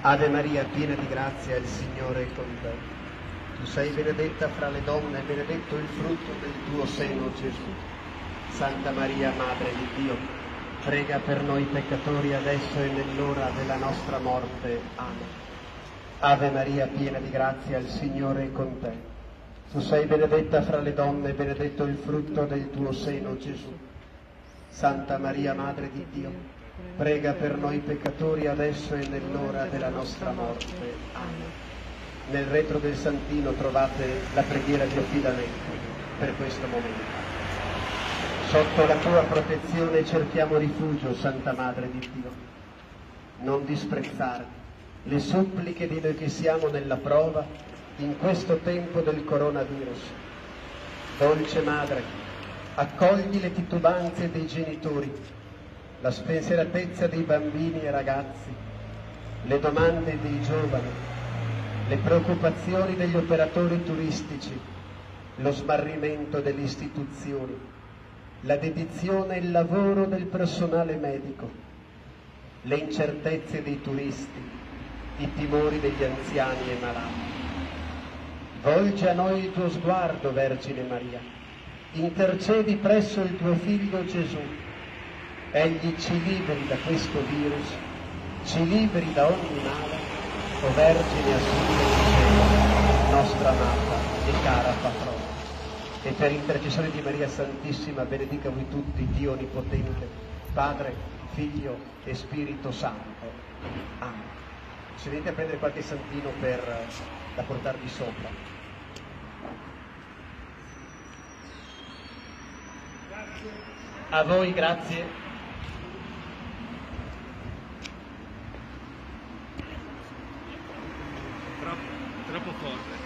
Ave Maria, piena di grazia, il Signore è con te. Tu sei benedetta fra le donne e benedetto il frutto del tuo seno, Gesù. Santa Maria, Madre di Dio, prega per noi peccatori adesso e nell'ora della nostra morte. Amen. Ave Maria, piena di grazia, il Signore è con te. Tu sei benedetta fra le donne e benedetto il frutto del tuo seno, Gesù. Santa Maria, Madre di Dio, prega per noi peccatori adesso e nell'ora della nostra morte. Amen. Nel retro del Santino trovate la preghiera di affidamento per questo momento. Sotto la tua protezione cerchiamo rifugio, Santa Madre di Dio. Non disprezzare le suppliche di noi che siamo nella prova in questo tempo del coronavirus. Dolce Madre, accogli le titubanze dei genitori, la spensieratezza dei bambini e ragazzi, le domande dei giovani, le preoccupazioni degli operatori turistici, lo smarrimento delle istituzioni, la dedizione e il lavoro del personale medico, le incertezze dei turisti, i timori degli anziani e malati. Volgi a noi il tuo sguardo, Vergine Maria, intercedi presso il tuo Figlio Gesù. Egli ci liberi da questo virus, ci liberi da ogni male, o Vergine Assunta in cielo, nostra amata e cara patrona. E per intercessione di Maria Santissima benedica voi tutti Dio Onnipotente, Padre, Figlio e Spirito Santo. Amen. Se venite a prendere qualche santino da portarvi sopra. Grazie. A voi, grazie. Troppo forte.